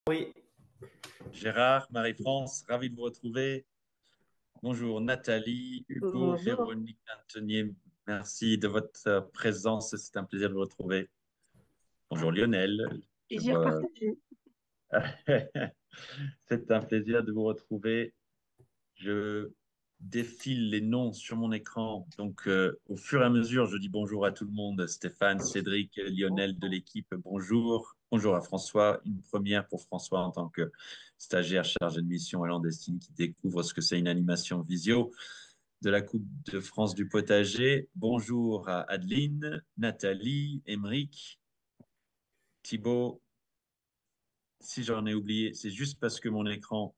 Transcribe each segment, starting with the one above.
Oui, Gérard, Marie-France, ravi de vous retrouver. Bonjour Nathalie, Hugo, bonjour. Véronique, Anthony, merci de votre présence. C'est un plaisir de vous retrouver. Bonjour Lionel, je Plaisir vois. partagé. C'est un plaisir de vous retrouver. Je défile les noms sur mon écran. Donc, au fur et à mesure, je dis bonjour à tout le monde. Stéphane, Cédric, Lionel de l'équipe, bonjour. Bonjour à François. Une première pour François en tant que stagiaire chargé de mission à Landestine qui découvre ce que c'est une animation visio de la Coupe de France du potager. Bonjour à Adeline, Nathalie, Émeric, Thibaut. Si j'en ai oublié, c'est juste parce que mon écran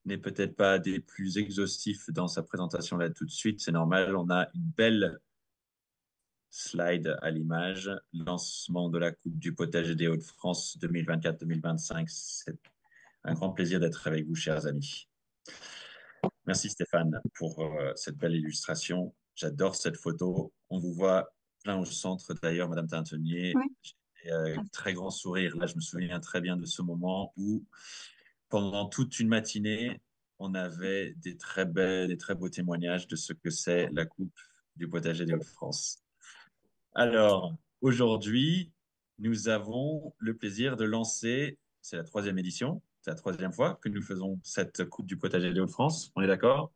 n'est peut-être pas des plus exhaustifs dans sa présentation là tout de suite. C'est normal, on a une belle slide à l'image. Lancement de la Coupe du potager des Hauts-de-France 2024-2025. C'est un grand plaisir d'être avec vous, chers amis. Merci Stéphane pour cette belle illustration. J'adore cette photo. On vous voit plein au centre d'ailleurs, Madame Tintenier. Oui. Très grand sourire. Là, je me souviens très bien de ce moment où pendant toute une matinée, on avait des très beaux témoignages de ce que c'est la Coupe du potager des Hauts-de-France. Alors, aujourd'hui, nous avons le plaisir de lancer, c'est la troisième édition, c'est la troisième fois que nous faisons cette Coupe du potager des Hauts-de-France. On est d'accord?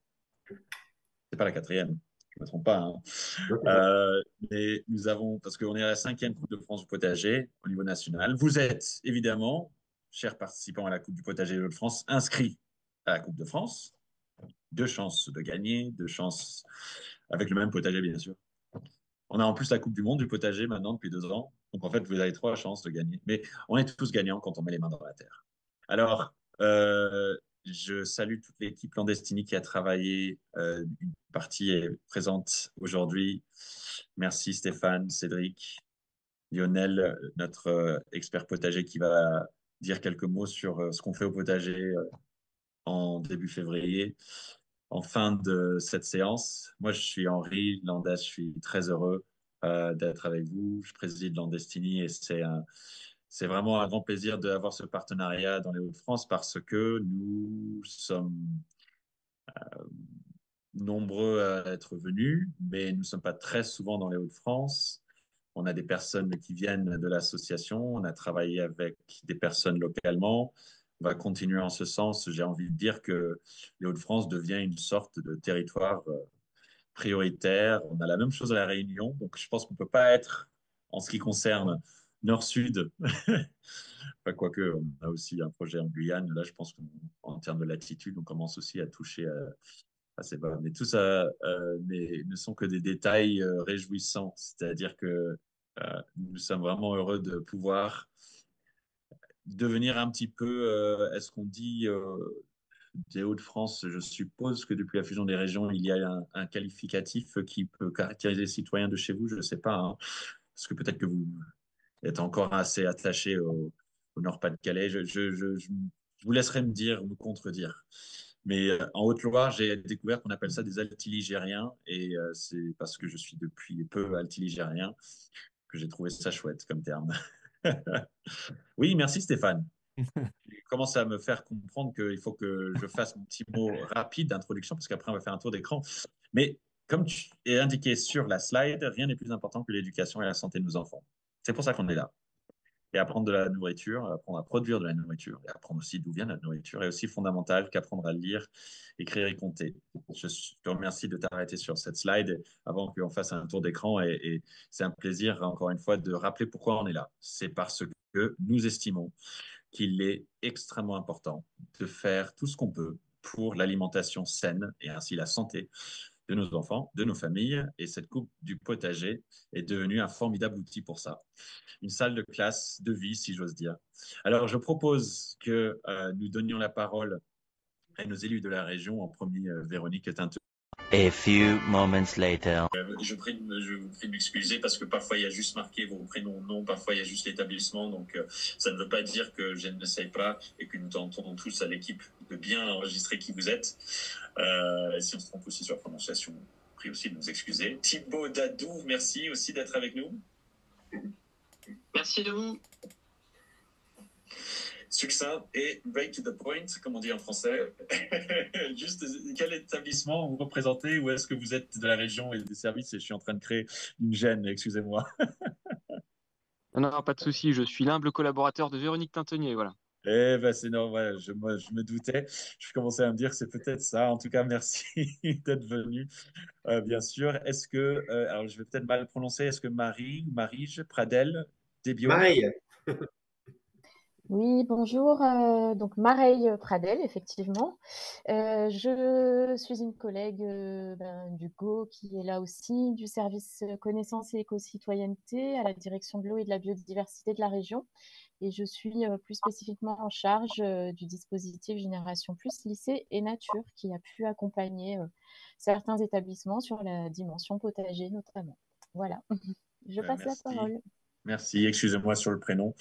C'est pas la quatrième, je ne me trompe pas, hein. Mais nous avons, parce qu'on est à la cinquième Coupe de France du potager au niveau national. Vous êtes évidemment, chers participants à la Coupe du potager de France, inscrits à la Coupe de France. Deux chances de gagner, deux chances avec le même potager, bien sûr. On a en plus la Coupe du Monde du potager maintenant depuis 2 ans. Donc en fait, vous avez trois chances de gagner. Mais on est tous gagnants quand on met les mains dans la terre. Alors, je salue toute l'équipe clandestine qui a travaillé. Une partie est présente aujourd'hui. Merci Stéphane, Cédric, Lionel, notre expert potager qui va dire quelques mots sur ce qu'on fait au potager en début février, en fin de cette séance. Moi, je suis Henri Landès, je suis très heureux d'être avec vous. Je préside Landestini et c'est vraiment un grand plaisir d'avoir ce partenariat dans les Hauts-de-France parce que nous sommes nombreux à être venus, mais nous ne sommes pas très souvent dans les Hauts-de-France. On a des personnes qui viennent de l'association, on a travaillé avec des personnes localement. On va continuer en ce sens. J'ai envie de dire que les Hauts-de-France devient une sorte de territoire prioritaire. On a la même chose à La Réunion, donc je pense qu'on ne peut pas être, en ce qui concerne Nord-Sud, enfin, quoique on a aussi un projet en Guyane. Là, je pense qu'en termes de latitude, on commence aussi à toucher assez bas. Mais tout ça ne sont que des détails réjouissants. C'est-à-dire que nous sommes vraiment heureux de pouvoir devenir un petit peu, est-ce qu'on dit des Hauts-de-France, je suppose que depuis la fusion des régions, il y a un qualificatif qui peut caractériser les citoyens de chez vous, je ne sais pas, hein. Parce que peut-être que vous êtes encore assez attaché au Nord-Pas-de-Calais. Je vous laisserai me dire, me contredire. Mais en Haute-Loire, j'ai découvert qu'on appelle ça des altiligériens, et c'est parce que je suis depuis peu altiligérien que j'ai trouvé ça chouette comme terme. Oui, merci Stéphane. Tu commences à me faire comprendre qu'il faut que je fasse mon petit mot rapide d'introduction, parce qu'après, on va faire un tour d'écran. Mais comme tu es indiqué sur la slide, rien n'est plus important que l'éducation et la santé de nos enfants. C'est pour ça qu'on est là. Et apprendre de la nourriture, apprendre à produire de la nourriture, et apprendre aussi d'où vient la nourriture, est aussi fondamental qu'apprendre à lire, écrire et compter. Je te remercie de t'arrêter sur cette slide avant qu'on fasse un tour d'écran. Et c'est un plaisir, encore une fois, de rappeler pourquoi on est là. C'est parce que nous estimons qu'il est extrêmement important de faire tout ce qu'on peut pour l'alimentation saine et ainsi la santé de nos enfants, de nos familles. Et cette coupe du potager est devenue un formidable outil pour ça. Une salle de classe de vie, si j'ose dire. Alors, je propose que nous donnions la parole à nos élus de la région, en premier Véronique Tinteux. A few moments later. Je vous prie de m'excuser parce que parfois il y a juste marqué vos prénoms, nom, parfois il y a juste l'établissement, donc ça ne veut pas dire que je ne sais pas et que nous tentons tous à l'équipe de bien enregistrer qui vous êtes. Et si on se trompe aussi sur la prononciation, prie aussi de nous excuser. Thibaut Dadou, merci aussi d'être avec nous. Merci de vous. succinct et right to the point, comme on dit en français. Juste, quel établissement vous représentez? Ou est-ce que vous êtes de la région et des services? Et je suis en train de créer une gêne, excusez-moi. Non, non, pas de souci. Je suis l'humble collaborateur de Véronique Tintenier, voilà. Eh ben, c'est normal, je me doutais. Je commençais à me dire que c'est peut-être ça. En tout cas, merci d'être venu, bien sûr. Est-ce que, alors je vais peut-être mal prononcer, est-ce que Marie Pradel, Debio? Mareille. Oui, bonjour. Donc Mareille Pradel, effectivement. Je suis une collègue d'Hugo qui est là aussi, du service connaissance et éco-citoyenneté à la direction de l'eau et de la biodiversité de la région. Et je suis plus spécifiquement en charge du dispositif Génération Plus Lycée et Nature qui a pu accompagner certains établissements sur la dimension potager notamment. Voilà, je passe la Merci. parole. Merci, excusez-moi sur le prénom.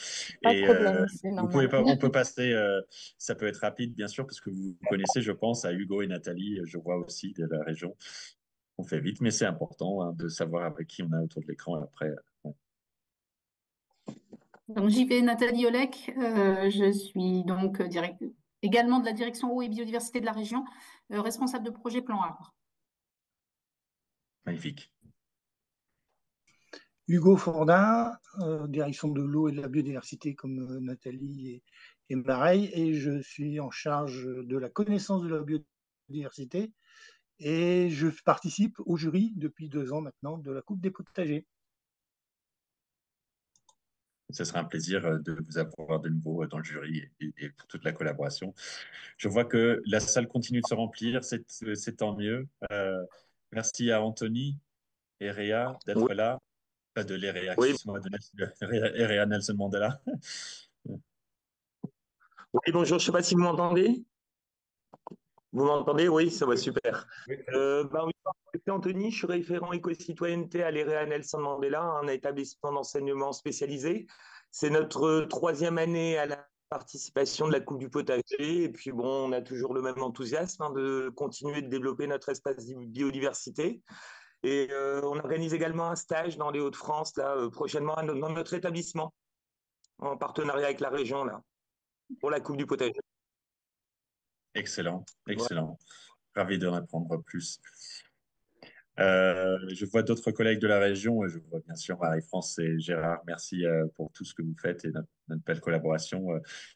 Pas de Et problème, c'est vous pouvez normal. pas, on peut passer, ça peut être rapide, bien sûr, parce que vous connaissez, je pense, à Hugo et Nathalie, je vois aussi de la région. On fait vite, mais c'est important hein, de savoir avec qui on a autour de l'écran après. Ouais. Donc, j'y vais, Nathalie Olek. Je suis donc également de la direction eau et biodiversité de la région, responsable de projet Plan Arbre. Magnifique. Hugo Fordin, direction de l'eau et de la biodiversité comme Nathalie et Mareille, et je suis en charge de la connaissance de la biodiversité et je participe au jury depuis 2 ans maintenant de la Coupe des potagers. Ce sera un plaisir de vous avoir de nouveau dans le jury et pour toute la collaboration. Je vois que la salle continue de se remplir, c'est tant mieux. Merci à Anthony et Réa d'être Oui, là. Pas de l'EREA, oui, excuse-moi, de l'EREA Nelson Mandela. oui, bonjour, je ne sais pas si vous m'entendez. Vous m'entendez? Oui, ça va super. Oui. Oui, c'est Anthony, je suis référent éco-citoyenneté à l'EREA Nelson Mandela, un établissement d'enseignement spécialisé. C'est notre troisième année à la participation de la Coupe du potager. Et puis, bon, on a toujours le même enthousiasme hein, de continuer de développer notre espace biodiversité. Et on organise également un stage dans les Hauts-de-France, là, prochainement, dans notre établissement, en partenariat avec la région, là, pour la Coupe du potager. Excellent, Voilà. excellent. Ravi d'en apprendre plus. Je vois d'autres collègues de la région et je vois bien sûr Marie-France et Gérard. Merci pour tout ce que vous faites et notre belle collaboration.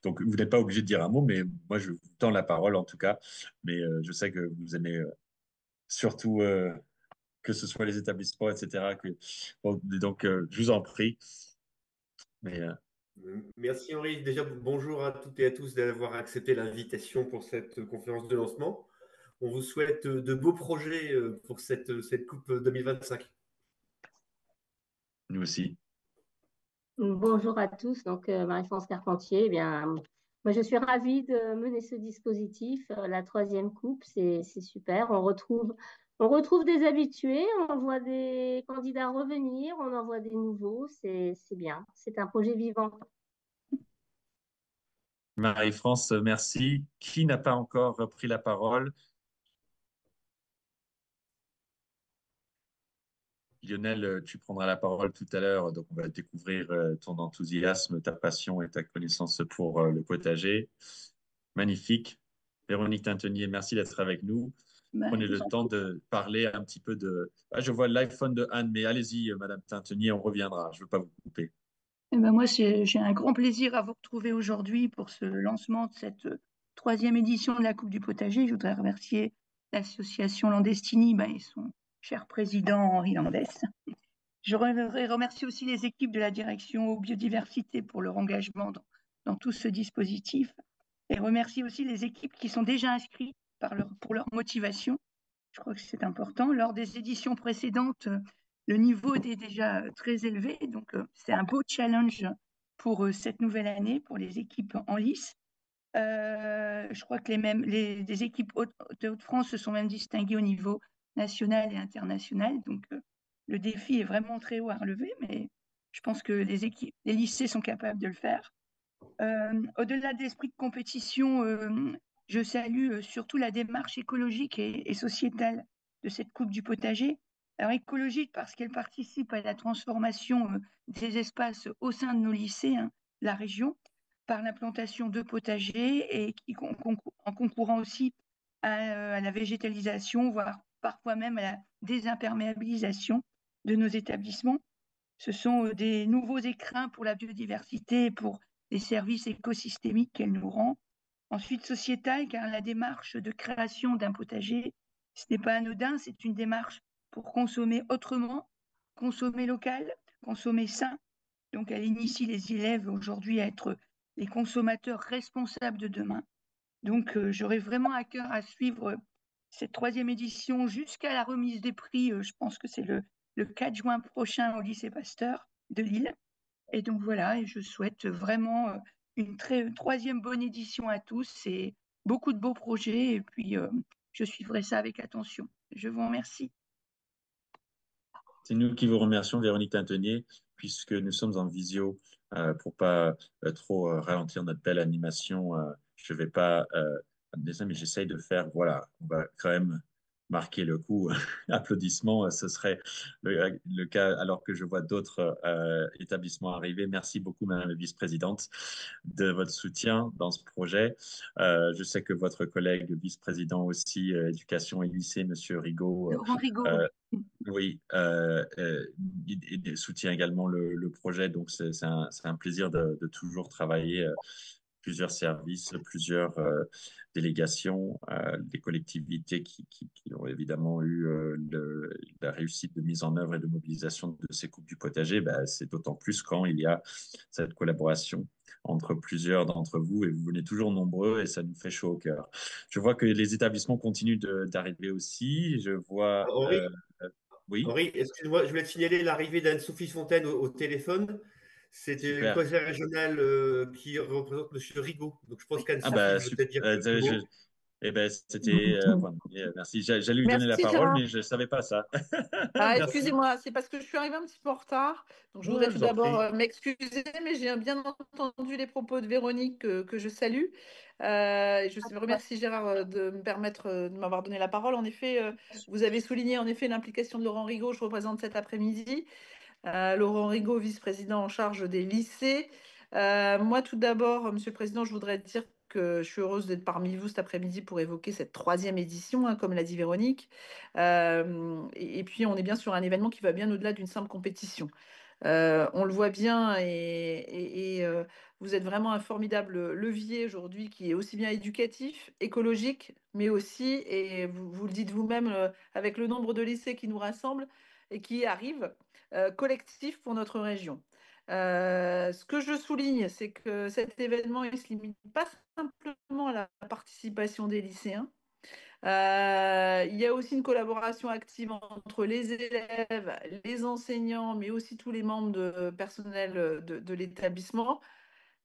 Donc, vous n'êtes pas obligé de dire un mot, mais moi, je vous tends la parole en tout cas. Mais je sais que vous aimez surtout que ce soit les établissements, etc. Bon, donc, je vous en prie. Mais Merci Henri. Déjà, bonjour à toutes et à tous d'avoir accepté l'invitation pour cette conférence de lancement. On vous souhaite de beaux projets pour cette Coupe 2025. nous aussi. Bonjour à tous, donc Marie-France Carpentier. Eh bien, moi, je suis ravie de mener ce dispositif. La troisième coupe, c'est super. On retrouve des habitués, on voit des candidats revenir, on en voit des nouveaux. C'est bien. C'est un projet vivant. Marie-France, merci. Qui n'a pas encore pris la parole? Lionel, tu prendras la parole tout à l'heure, donc on va découvrir ton enthousiasme, ta passion et ta connaissance pour le potager. Magnifique. Véronique Tintenier, merci d'être avec nous. Prenez Je vous le en temps prie. de parler un petit peu de... Ah, je vois l'iPhone de Anne, mais allez-y, Madame Tintenier, on reviendra. Je ne veux pas vous couper. Eh ben moi, j'ai un grand plaisir à vous retrouver aujourd'hui pour ce lancement de cette troisième édition de la Coupe du potager. Je voudrais remercier l'association Landestini et son cher président Henri Landès. Je voudrais remercier aussi les équipes de la direction biodiversité pour leur engagement dans tout ce dispositif et remercier aussi les équipes qui sont déjà inscrites pour leur motivation. Je crois que c'est important. Lors des éditions précédentes, le niveau était déjà très élevé, donc c'est un beau challenge pour cette nouvelle année, pour les équipes en lice. Je crois que les équipes de Haute-France se sont même distinguées au niveau national et international, donc le défi est vraiment très haut à relever, mais je pense que les lycées sont capables de le faire. Au-delà de l'esprit de compétition, je salue surtout la démarche écologique et sociétale de cette Coupe du potager. Alors écologique parce qu'elle participe à la transformation des espaces au sein de nos lycées, hein, la région, par l'implantation de potagers et en concourant aussi à la végétalisation, voire parfois même à la désimperméabilisation de nos établissements. Ce sont des nouveaux écrins pour la biodiversité et pour les services écosystémiques qu'elle nous rend. Ensuite, sociétale, car la démarche de création d'un potager, ce n'est pas anodin, c'est une démarche pour consommer autrement, consommer local, consommer sain. Donc, elle initie les élèves aujourd'hui à être les consommateurs responsables de demain. Donc, j'aurais vraiment à cœur à suivre cette 3e édition jusqu'à la remise des prix. Je pense que c'est le 4 juin prochain au lycée Pasteur de Lille. Et donc voilà, et je souhaite vraiment une 3e bonne édition à tous et beaucoup de beaux projets. Et puis, je suivrai ça avec attention. Je vous remercie. C'est nous qui vous remercions, Véronique Tintenier, puisque nous sommes en visio pour pas trop ralentir notre belle animation. Je vais pas mais j'essaye de faire, voilà, on va quand même marquer le coup. Applaudissements, ce serait le cas alors que je vois d'autres établissements arriver. Merci beaucoup, Madame la Vice-présidente, de votre soutien dans ce projet. Je sais que votre collègue vice-président aussi, éducation et lycée, Monsieur Rigaud, Laurent Rigaud, oui, il soutient également le projet, donc c'est un plaisir de toujours travailler plusieurs services, plusieurs délégations, des collectivités qui ont évidemment eu la réussite de mise en œuvre et de mobilisation de ces coupes du potager. Ben, c'est d'autant plus quand il y a cette collaboration entre plusieurs d'entre vous et vous venez toujours nombreux et ça nous fait chaud au cœur. Je vois que les établissements continuent d'arriver aussi. Je vois... Henri, oui, Henri, excuse-moi, je voulais te signaler l'arrivée d'Anne-Sophie Fontaine au téléphone. C'était une super. conseillère régionale qui représente Monsieur Rigaud. Donc je pense Ah qu'Anne-Sophie bah veut super. peut-être dire quelques mots. Eh ben c'était enfin, merci. J'allais lui donner la Merci parole, Gérard. mais je ne savais pas ça. Ah, Merci. excusez-moi, c'est parce que je suis arrivée un petit peu en retard. Donc, je voudrais Ouais, je tout vous en d'abord prie. m'excuser, mais j'ai bien entendu les propos de Véronique que je salue. Et je remercie Gérard de me permettre de m'avoir donné la parole. En effet, vous avez souligné en effet l'implication de Laurent Rigaud, je représente cet après-midi. Laurent Rigaud, vice-président en charge des lycées. Moi, tout d'abord, Monsieur le Président, je voudrais dire que je suis heureuse d'être parmi vous cet après-midi pour évoquer cette 3e édition, hein, comme l'a dit Véronique. Et puis, on est bien sur un événement qui va bien au-delà d'une simple compétition. On le voit bien et vous êtes vraiment un formidable levier aujourd'hui qui est aussi bien éducatif, écologique, mais aussi, et vous le dites vous-même, avec le nombre de lycées qui nous rassemblent et qui arrivent, collectif pour notre région. Ce que je souligne, c'est que cet événement, il ne se limite pas simplement à la participation des lycéens. Il y a aussi une collaboration active entre les élèves, les enseignants, mais aussi tous les membres de personnel de l'établissement.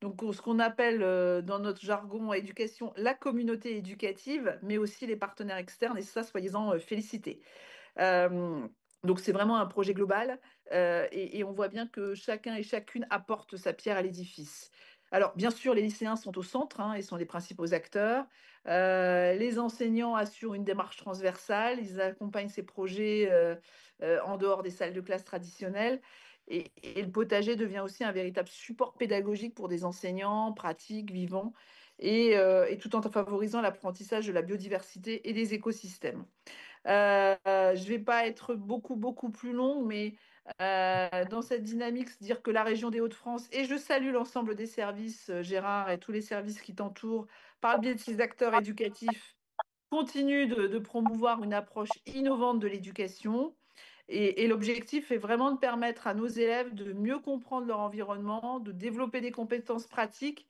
Donc, ce qu'on appelle dans notre jargon éducation la communauté éducative, mais aussi les partenaires externes, et ça, soyez-en félicités. Euh, donc c'est vraiment un projet global et on voit bien que chacun et chacune apporte sa pierre à l'édifice. Alors bien sûr, les lycéens sont au centre hein, et sont les principaux acteurs. Les enseignants assurent une démarche transversale, ils accompagnent ces projets en dehors des salles de classe traditionnelles. Et le potager devient aussi un véritable support pédagogique pour des enseignants pratiques, vivants, et tout en favorisant l'apprentissage de la biodiversité et des écosystèmes. Je ne vais pas être beaucoup plus longue, mais dans cette dynamique, se dire que la région des Hauts-de-France, et je salue l'ensemble des services, Gérard, et tous les services qui t'entourent, par le biais de ces acteurs éducatifs, continue de promouvoir une approche innovante de l'éducation. Et l'objectif est vraiment de permettre à nos élèves de mieux comprendre leur environnement, de développer des compétences pratiques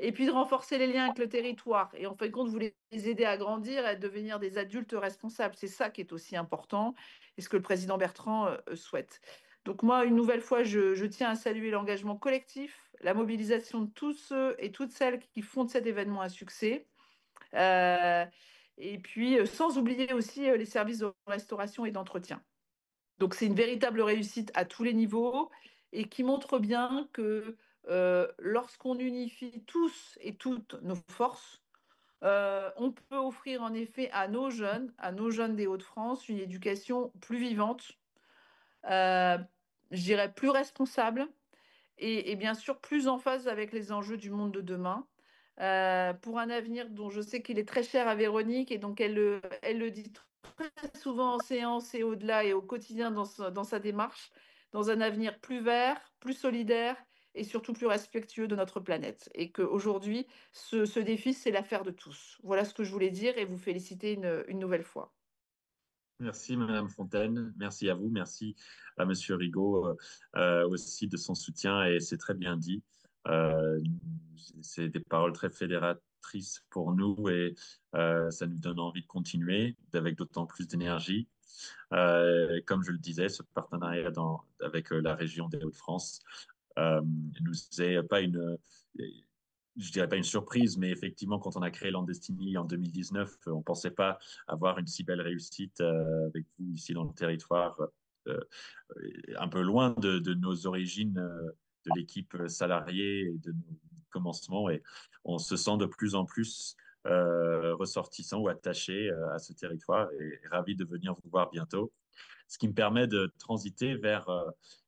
et puis de renforcer les liens avec le territoire. Et en fin de compte, vous les aider à grandir et à devenir des adultes responsables. C'est ça qui est aussi important et ce que le président Bertrand souhaite. Donc moi, une nouvelle fois, je tiens à saluer l'engagement collectif, la mobilisation de tous ceux et toutes celles qui font de cet événement un succès. Euh, et puis, sans oublier aussi les services de restauration et d'entretien. Donc, c'est une véritable réussite à tous les niveaux et qui montre bien que lorsqu'on unifie tous et toutes nos forces, on peut offrir en effet à nos jeunes des Hauts-de-France, une éducation plus vivante, euh, je dirais plus responsable et bien sûr plus en phase avec les enjeux du monde de demain. Pour un avenir dont je sais qu'il est très cher à Véronique et donc elle le dit très souvent en séance et au-delà et au quotidien dans sa démarche, dans un avenir plus vert, plus solidaire et surtout plus respectueux de notre planète. Et qu'aujourd'hui, ce défi, c'est l'affaire de tous. Voilà ce que je voulais dire et vous féliciter une nouvelle fois. Merci, Madame Fontaine. Merci à vous. Merci à Monsieur Rigaud aussi de son soutien et c'est très bien dit. Euh, c'est des paroles très fédératrices pour nous et ça nous donne envie de continuer avec d'autant plus d'énergie. Comme je le disais, ce partenariat avec la région des Hauts-de-France nous est pas je dirais pas une surprise, mais effectivement, quand on a créé Landestini en 2019, on pensait pas avoir une si belle réussite avec vous ici dans le territoire, euh, un peu loin de nos origines, de l'équipe salariée et de nos commencements. Et on se sent de plus en plus ressortissant ou attaché à ce territoire et ravi de venir vous voir bientôt, ce qui me permet de transiter vers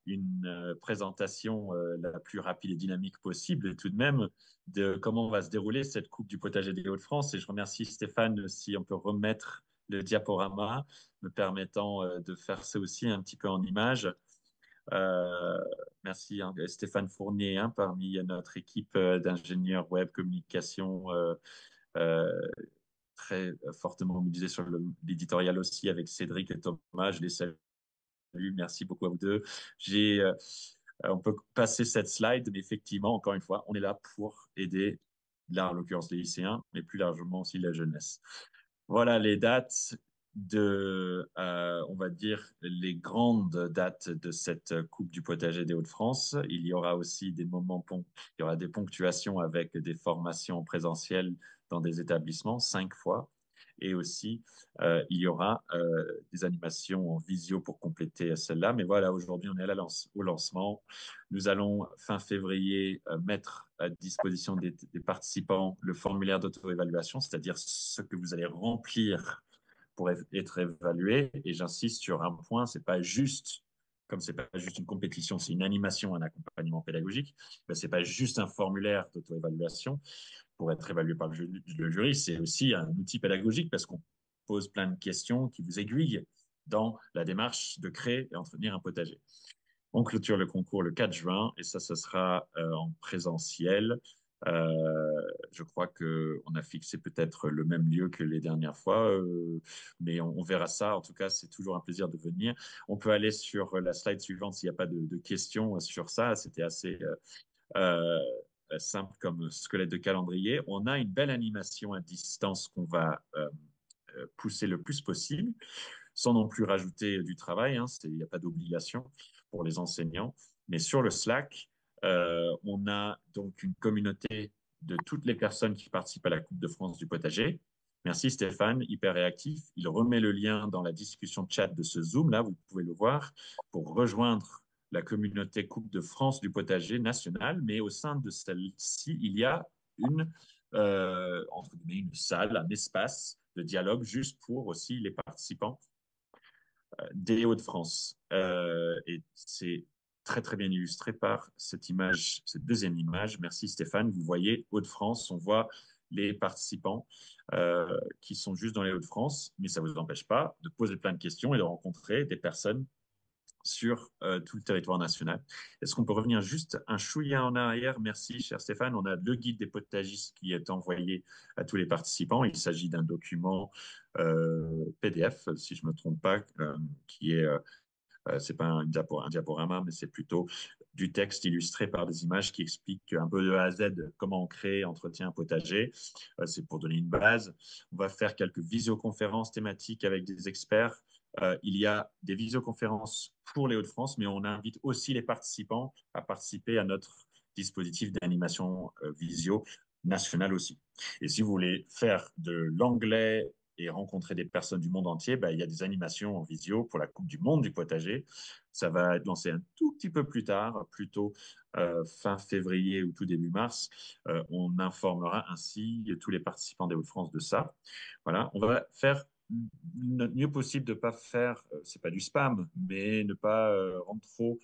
une présentation la plus rapide et dynamique possible, tout de même, de comment va se dérouler cette Coupe du potager des Hauts-de-France. Et je remercie Stéphane si on peut remettre le diaporama, me permettant de faire ça aussi un petit peu en image. Euh, merci hein, Stéphane Fournier, hein, parmi notre équipe d'ingénieurs web communication euh, très fortement mobilisé sur l'éditorial aussi avec Cédric et Thomas. Je les salue. Merci beaucoup à vous deux. On peut passer cette slide, mais effectivement, encore une fois, on est là pour aider, là en l'occurrence les lycéens, mais plus largement aussi la jeunesse. Voilà les dates on va dire, les grandes dates de cette Coupe du potager des Hauts-de-France. Il y aura aussi il y aura des ponctuations avec des formations présentielles dans des établissements, 5 fois. Et aussi, il y aura des animations en visio pour compléter celle-là. Mais voilà, aujourd'hui, on est au lancement. Nous allons, fin février, mettre à disposition des participants le formulaire d'auto-évaluation, c'est-à-dire ce que vous allez remplir pour être évalué. Et j'insiste sur un point, c'est pas juste, comme c'est pas juste une compétition, c'est une animation, un accompagnement pédagogique, ben, c'est pas juste un formulaire d'auto-évaluation pour être évalué par le jury, c'est aussi un outil pédagogique parce qu'on pose plein de questions qui vous aiguillent dans la démarche de créer et entretenir un potager. On clôture le concours le 4 juin et ça sera en présentiel. Je crois qu'on a fixé peut-être le même lieu que les dernières fois, mais on verra ça. En tout cas, c'est toujours un plaisir de venir. On peut aller sur la slide suivante s'il n'y a pas de questions sur ça. C'était assez simple comme squelette de calendrier. On a une belle animation à distance qu'on va pousser le plus possible, sans non plus rajouter du travail. Hein, il n'y a pas d'obligation pour les enseignants. Mais sur le Slack, on a donc une communauté de toutes les personnes qui participent à la Coupe de France du potager. Merci Stéphane, hyper réactif. Il remet le lien dans la discussion chat de ce Zoom, là, vous pouvez le voir, pour rejoindre la communauté Coupe de France du potager national. Mais au sein de celle-ci, il y a entre guillemets, une salle, un espace de dialogue juste pour aussi les participants des Hauts-de-France. Et c'est très, très bien illustré par cette image, cette deuxième image. Merci Stéphane. Vous voyez Hauts-de-France, on voit les participants qui sont juste dans les Hauts-de-France, mais ça ne vous empêche pas de poser plein de questions et de rencontrer des personnes sur tout le territoire national. Est-ce qu'on peut revenir juste un chouïa en arrière? Merci, cher Stéphane. On a le guide des potagistes qui est envoyé à tous les participants. Il s'agit d'un document PDF, si je ne me trompe pas, qui est c'est pas un diaporama, mais c'est plutôt du texte illustré par des images qui expliquent un peu de A à Z comment on crée, entretient un potager. C'est pour donner une base. On va faire quelques visioconférences thématiques avec des experts. Il y a des visioconférences pour les Hauts-de-France, mais on invite aussi les participants à participer à notre dispositif d'animation visio national aussi. Et si vous voulez faire de l'anglais et rencontrer des personnes du monde entier, il y a des animations en visio pour la Coupe du Monde du potager. Ça va être lancé un tout petit peu plus tard, plutôt fin février ou tout début mars. On informera ainsi tous les participants des Hauts-de-France de ça. Voilà, on va faire notre mieux possible de ne pas faire, c'est pas du spam, mais ne pas rendre trop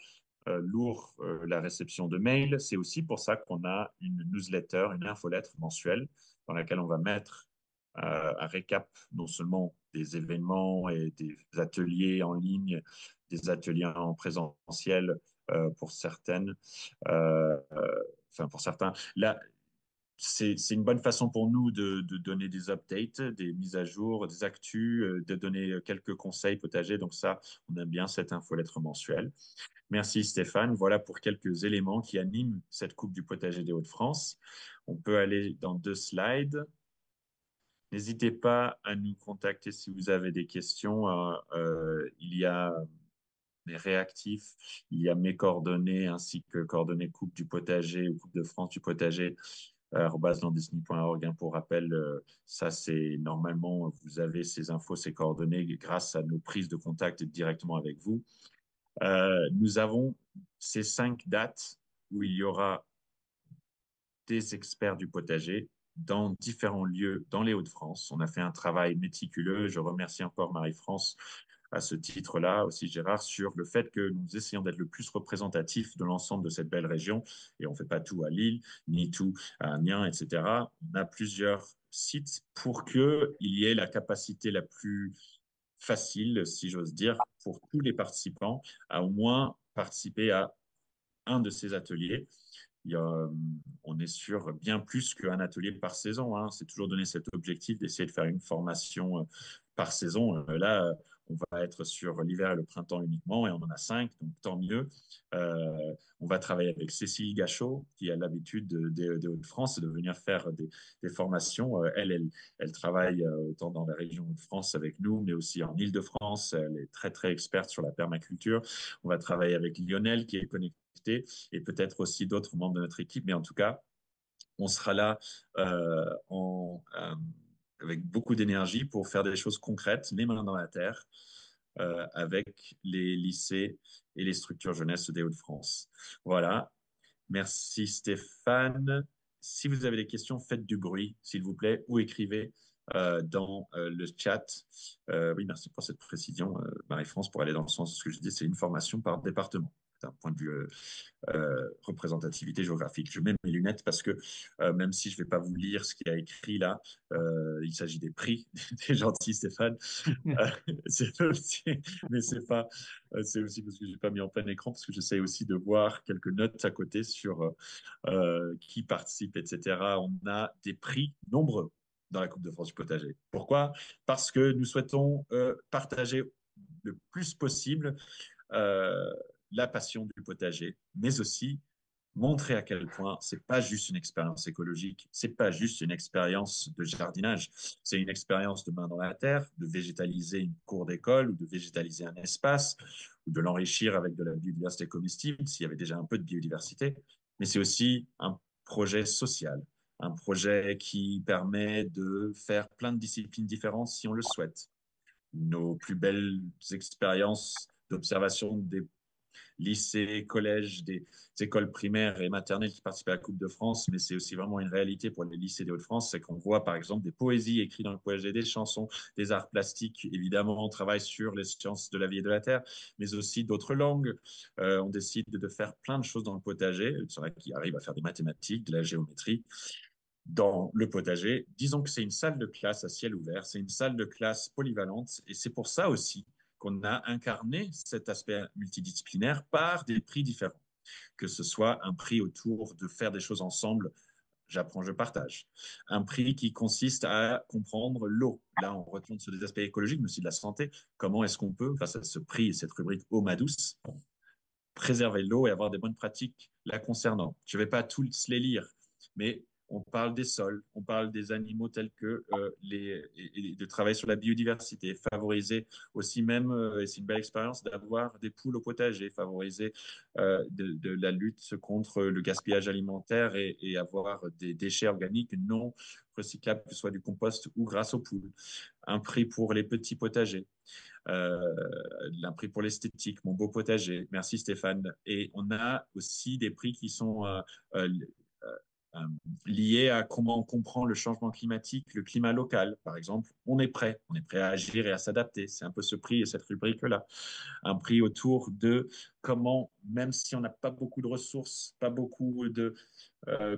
lourd la réception de mails. C'est aussi pour ça qu'on a une newsletter, une infolettre mensuelle dans laquelle on va mettre un récap non seulement des événements et des ateliers en ligne, des ateliers en présentiel pour certaines, enfin pour certains. Là, c'est une bonne façon pour nous de donner des updates, des mises à jour, des actus, de donner quelques conseils potagers. Donc ça, on aime bien cette infolettre mensuelle. Merci Stéphane. Voilà pour quelques éléments qui animent cette Coupe du potager des Hauts-de-France. On peut aller dans 2 slides. N'hésitez pas à nous contacter si vous avez des questions. Il y a mes réactifs, il y a mes coordonnées ainsi que coordonnées Coupe du potager ou Coupe de France du potager @landesny.org. Pour rappel, ça c'est normalement, vous avez ces infos, ces coordonnées grâce à nos prises de contact directement avec vous. Nous avons ces 5 dates où il y aura des experts du potager dans différents lieux dans les Hauts-de-France. On a fait un travail méticuleux. Je remercie encore Marie-France à ce titre-là, aussi Gérard, sur le fait que nous essayons d'être le plus représentatif de l'ensemble de cette belle région. Et on ne fait pas tout à Lille, ni tout à Amiens, etc. On a plusieurs sites pour qu'il y ait la capacité la plus facile, si j'ose dire, pour tous les participants à au moins participer à un de ces ateliers. On est sur bien plus qu'un atelier par saison, hein. C'est toujours donner cet objectif d'essayer de faire une formation par saison. Là, on va être sur l'hiver et le printemps uniquement, et on en a 5, donc tant mieux. On va travailler avec Cécile Gachot, qui a l'habitude des Hauts-de-France de venir faire des formations. Elle travaille autant dans la région de France avec nous, mais aussi en Île-de-France. Elle est très, très experte sur la permaculture. On va travailler avec Lionel, qui est connecté, et peut-être aussi d'autres membres de notre équipe. Mais en tout cas, on sera là avec beaucoup d'énergie pour faire des choses concrètes, les mains dans la terre, avec les lycées et les structures jeunesse des Hauts-de-France. Voilà. Merci Stéphane. Si vous avez des questions, faites du bruit, s'il vous plaît, ou écrivez dans le chat. Oui, merci pour cette précision, Marie-France, pour aller dans le sens de ce que je dis. C'est une formation par département, d'un point de vue représentativité géographique. Je mets mes lunettes parce que même si je ne vais pas vous lire ce qu'il y a écrit là, il s'agit des prix. T'es gentil, Stéphane. C'est aussi, mais c'est aussi parce que je n'ai pas mis en plein écran, parce que j'essaie aussi de voir quelques notes à côté sur qui participe, etc. On a des prix nombreux dans la Coupe de France du potager. Pourquoi? Parce que nous souhaitons partager le plus possible la passion du potager, mais aussi montrer à quel point c'est pas juste une expérience écologique, c'est pas juste une expérience de jardinage, c'est une expérience de main dans la terre, de végétaliser une cour d'école ou de végétaliser un espace ou de l'enrichir avec de la biodiversité comestible s'il y avait déjà un peu de biodiversité, mais c'est aussi un projet social, un projet qui permet de faire plein de disciplines différentes si on le souhaite. Nos plus belles expériences d'observation des lycées, collèges, des écoles primaires et maternelles qui participent à la Coupe de France, mais c'est aussi vraiment une réalité pour les lycées des Hauts-de-France, c'est qu'on voit par exemple des poésies écrites dans le potager, des chansons, des arts plastiques. Évidemment, on travaille sur les sciences de la vie et de la terre, mais aussi d'autres langues. On décide de faire plein de choses dans le potager. C'est vrai qu'il arrive à faire des mathématiques, de la géométrie dans le potager. Disons que c'est une salle de classe à ciel ouvert, c'est une salle de classe polyvalente, et c'est pour ça aussi qu'on a incarné cet aspect multidisciplinaire par des prix différents, que ce soit un prix autour de faire des choses ensemble, j'apprends, je partage. Un prix qui consiste à comprendre l'eau. Là, on retourne sur des aspects écologiques, mais aussi de la santé. Comment est-ce qu'on peut, face à ce prix et cette rubrique eau ma douce, préserver l'eau et avoir des bonnes pratiques la concernant? Je ne vais pas tous les lire, mais on parle des sols, on parle des animaux tels que de travailler sur la biodiversité, favoriser aussi même, et c'est une belle expérience, d'avoir des poules au potager, favoriser de la lutte contre le gaspillage alimentaire et avoir des déchets organiques non recyclables, que ce soit du compost ou grâce aux poules. Un prix pour les petits potagers. Un prix pour l'esthétique, mon beau potager. Merci Stéphane. Et on a aussi des prix qui sont liées à comment on comprend le changement climatique, le climat local. Par exemple, on est prêt à agir et à s'adapter. C'est un peu ce prix et cette rubrique-là. Un prix autour de comment, même si on n'a pas beaucoup de ressources, pas beaucoup de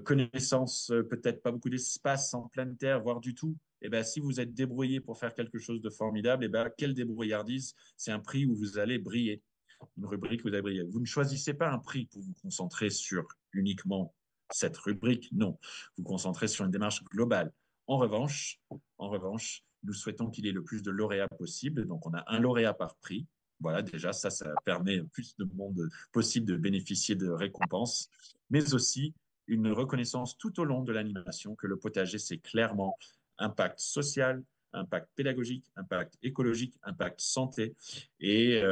connaissances, peut-être pas beaucoup d'espace en pleine terre, voire du tout, et ben, si vous êtes débrouillé pour faire quelque chose de formidable, et ben, quelle débrouillardise, c'est un prix où vous allez briller, une rubrique où vous allez briller. Vous ne choisissez pas un prix pour vous concentrer sur uniquement cette rubrique, non. Vous vous concentrez sur une démarche globale. En revanche, nous souhaitons qu'il y ait le plus de lauréats possible, donc on a un lauréat par prix. Voilà, déjà, ça permet plus de monde possible de bénéficier de récompenses, mais aussi une reconnaissance tout au long de l'animation que le potager, c'est clairement impact social, impact pédagogique, impact écologique, impact santé. Et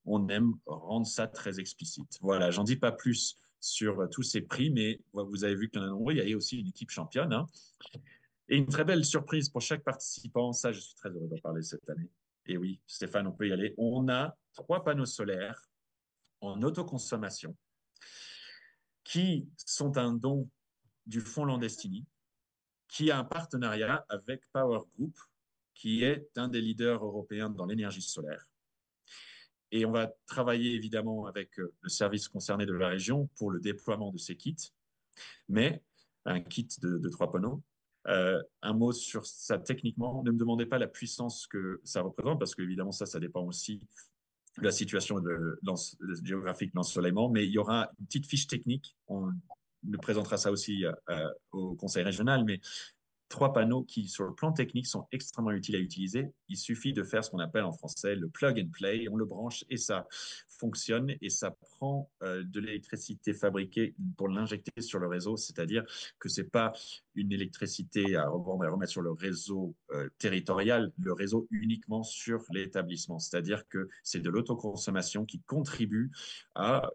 on aime rendre ça très explicite. Voilà, j'en dis pas plus sur tous ces prix, mais vous avez vu qu'il y en a nombreux. Il y a aussi une équipe championne. Hein. Et une très belle surprise pour chaque participant. Ça, je suis très heureux d'en parler cette année. Et oui, Stéphane, on peut y aller. On a 3 panneaux solaires en autoconsommation qui sont un don du Fonds Landestini, qui a un partenariat avec Power Group, qui est un des leaders européens dans l'énergie solaire. Et on va travailler évidemment avec le service concerné de la région pour le déploiement de ces kits, mais un kit de 3 panneaux. Un mot sur ça techniquement, ne me demandez pas la puissance que ça représente, parce qu'évidemment ça dépend aussi de la situation géographique de l'ensoleillement, mais il y aura une petite fiche technique, on présentera ça aussi au conseil régional, mais 3 panneaux qui, sur le plan technique, sont extrêmement utiles à utiliser. Il suffit de faire ce qu'on appelle en français le plug and play. On le branche et ça fonctionne et ça prend de l'électricité fabriquée pour l'injecter sur le réseau. C'est-à-dire que ce n'est pas une électricité à revendre et à remettre sur le réseau territorial, le réseau uniquement sur l'établissement. C'est-à-dire que c'est de l'autoconsommation qui contribue à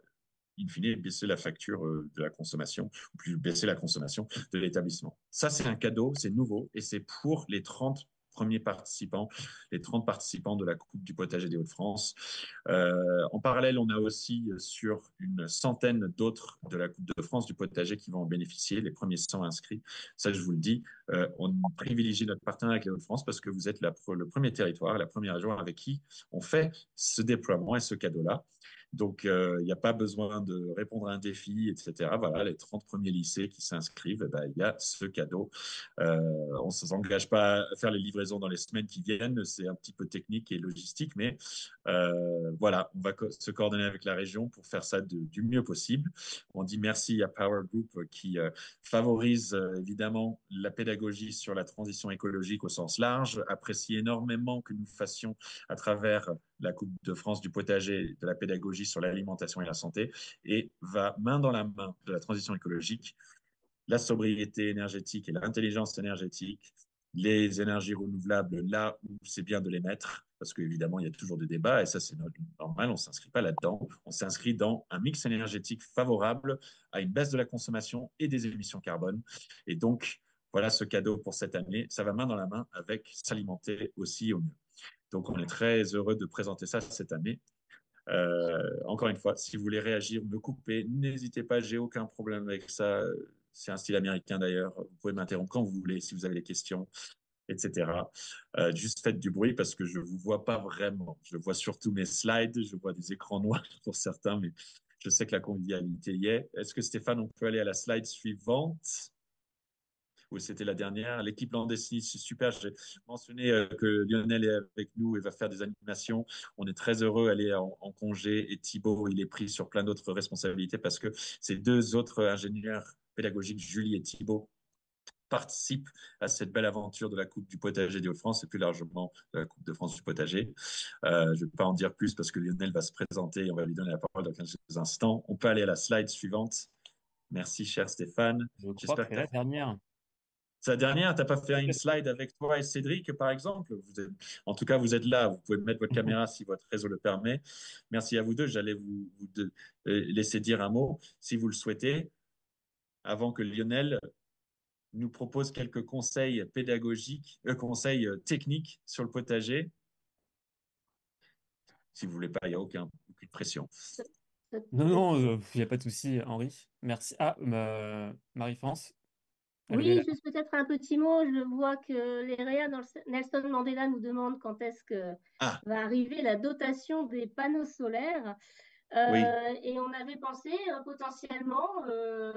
in fine, baisser la facture de la consommation, ou plus baisser la consommation de l'établissement. Ça, c'est un cadeau, c'est nouveau, et c'est pour les 30 premiers participants, les 30 participants de la Coupe du potager des Hauts-de-France. En parallèle, on a aussi sur une centaine d'autres de la Coupe de France du potager qui vont en bénéficier, les premiers 100 inscrits. Ça, je vous le dis, on privilégie notre partenariat avec les Hauts-de-France parce que vous êtes le premier territoire, la première région avec qui on fait ce déploiement et ce cadeau-là. Donc, il n'y a pas besoin de répondre à un défi, etc. Voilà, les 30 premiers lycées qui s'inscrivent, eh ben, il y a ce cadeau. On ne s'engage pas à faire les livraisons dans les semaines qui viennent, c'est un petit peu technique et logistique, mais voilà, on va se coordonner avec la région pour faire ça du mieux possible. On dit merci à Power Group qui favorise évidemment la pédagogie sur la transition écologique au sens large, apprécie énormément que nous fassions à travers la Coupe de France du potager de la pédagogie sur l'alimentation et la santé et va main dans la main de la transition écologique, la sobriété énergétique et l'intelligence énergétique, les énergies renouvelables là où c'est bien de les mettre, parce qu'évidemment, il y a toujours des débats, et ça, c'est normal, on ne s'inscrit pas là-dedans. On s'inscrit dans un mix énergétique favorable à une baisse de la consommation et des émissions carbone. Et donc, voilà ce cadeau pour cette année. Ça va main dans la main avec s'alimenter aussi au mieux. Donc, on est très heureux de présenter ça cette année. Encore une fois, si vous voulez réagir, me couper, n'hésitez pas, j'ai aucun problème avec ça. C'est un style américain d'ailleurs. Vous pouvez m'interrompre quand vous voulez si vous avez des questions, etc. Juste faites du bruit parce que je ne vous vois pas vraiment. Je vois surtout mes slides, je vois des écrans noirs pour certains, mais je sais que la convivialité y est. Est-ce que Stéphane, on peut aller à la slide suivante? Oui, c'était la dernière. L'équipe Landestini, c'est super. J'ai mentionné que Lionel est avec nous et va faire des animations. On est très heureux d'aller en congé et Thibaut, il est pris sur plein d'autres responsabilités parce que ces 2 autres ingénieurs pédagogiques, Julie et Thibaut, participent à cette belle aventure de la Coupe du potager des Hauts-de-France et plus largement de la Coupe de France du potager. Je ne vais pas en dire plus parce que Lionel va se présenter et on va lui donner la parole dans quelques instants. On peut aller à la slide suivante. Merci, cher Stéphane. Je crois que c'est la dernière. C'est la dernière, tu n'as pas fait une slide avec toi et Cédric, par exemple? En tout cas, vous êtes là, vous pouvez mettre votre caméra si votre réseau le permet. Merci à vous deux. J'allais vous laisser dire un mot, si vous le souhaitez, avant que Lionel nous propose quelques conseils pédagogiques, conseils techniques sur le potager. Si vous ne voulez pas, il n'y a aucune pression. Non, non, il n'y a pas de souci, Henri. Merci. Ah, Marie-France a levé Oui, la main. juste peut-être un petit mot. Je vois que les réa Nelson Mandela nous demandent quand est-ce que Ah, va arriver la dotation des panneaux solaires. oui. Et on avait pensé potentiellement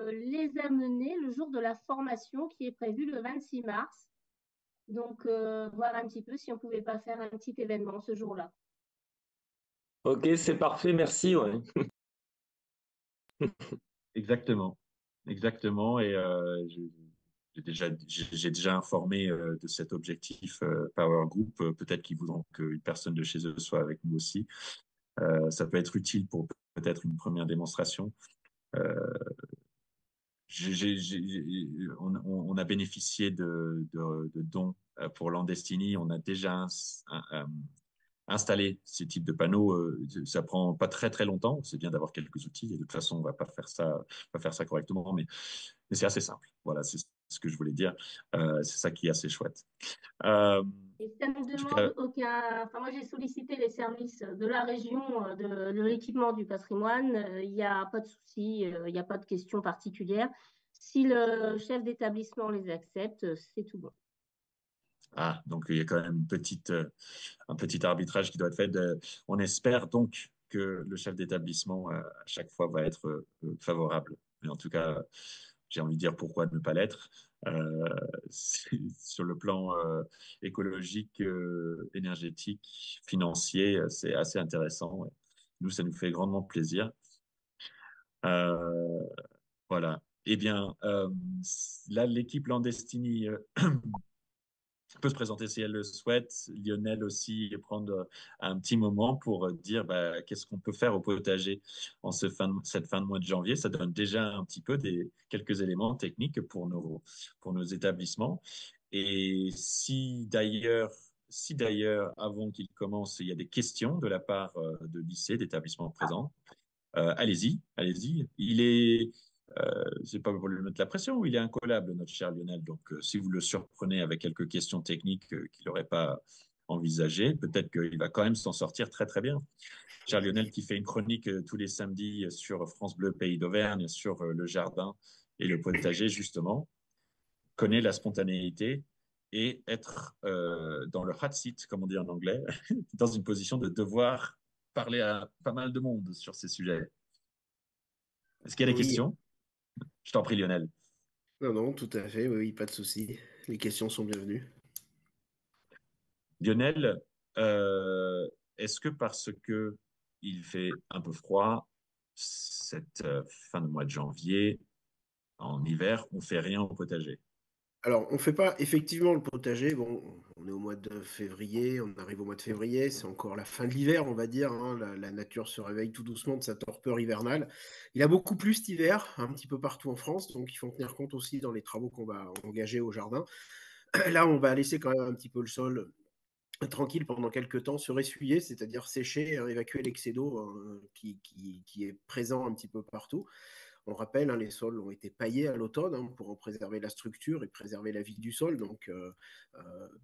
les amener le jour de la formation qui est prévue le 26 mars. Donc, voir un petit peu si on pouvait pas faire un petit événement ce jour-là. Ok, c'est parfait, merci. Ouais. Exactement. Exactement. Et j'ai déjà informé de cet objectif Power Group. Peut-être qu'ils voudront qu'une personne de chez eux soit avec nous aussi. Ça peut être utile pour peut-être une première démonstration. Euh, on a bénéficié de dons pour Landestini. On a déjà installé ces types de panneaux. Ça prend pas très très longtemps. C'est bien d'avoir quelques outils. Et de toute façon, on va pas faire ça correctement, mais c'est assez simple. Voilà, c'est ce que je voulais dire. C'est ça qui est assez chouette. En Et ça ne tout demande cas, aucun. Enfin, moi, j'ai sollicité les services de la région de l'équipement du patrimoine. Il n'y a pas de souci, il n'y a pas de question particulière. Si le chef d'établissement les accepte, c'est tout bon. donc il y a quand même un petit arbitrage qui doit être fait. On espère donc que le chef d'établissement à chaque fois va être favorable. Mais en tout cas, j'ai envie de dire pourquoi ne pas l'être. Sur le plan écologique, énergétique, financier, c'est assez intéressant. Ouais. Nous, ça nous fait grandement plaisir. Euh, voilà. Eh bien, là, l'équipe Landestini peut se présenter si elle le souhaite. Lionel aussi prendre un petit moment pour dire bah, qu'est-ce qu'on peut faire au potager en cette fin de mois de janvier. Ça donne déjà un petit peu quelques éléments techniques pour nos établissements. Et si d'ailleurs, avant qu'il commence, il y a des questions de la part de lycées, d'établissements présents, allez-y, allez-y. C'est pas pour lui mettre la pression, il est incollable, notre cher Lionel. Donc, si vous le surprenez avec quelques questions techniques qu'il n'aurait pas envisagées, peut-être qu'il va quand même s'en sortir très, très bien. Cher Lionel, qui fait une chronique tous les samedis sur France Bleu Pays d'Auvergne, sur le jardin et le potager, justement, connaît la spontanéité et être dans le hot seat, comme on dit en anglais, dans une position de devoir parler à pas mal de monde sur ces sujets. Est-ce qu'il y a des Oui, questions? Je t'en prie, Lionel. non, non, tout à fait, oui, pas de souci. Les questions sont bienvenues. Lionel, est-ce que parce que il fait un peu froid cette fin de mois de janvier, en hiver, on fait rien au potager? Alors, on ne fait pas effectivement le potager. Bon, on est au mois de février, on arrive au mois de février, c'est encore la fin de l'hiver, on va dire, hein. La nature se réveille tout doucement de sa torpeur hivernale. Il a beaucoup plu cet hiver, un petit peu partout en France, donc il faut en tenir compte aussi dans les travaux qu'on va engager au jardin. Là, on va laisser quand même un petit peu le sol tranquille pendant quelques temps, se ressuyer, c'est-à-dire sécher, hein, évacuer l'excès d'eau qui est présent un petit peu partout. On rappelle, hein, les sols ont été paillés à l'automne, hein, pour en préserver la structure et préserver la vie du sol, donc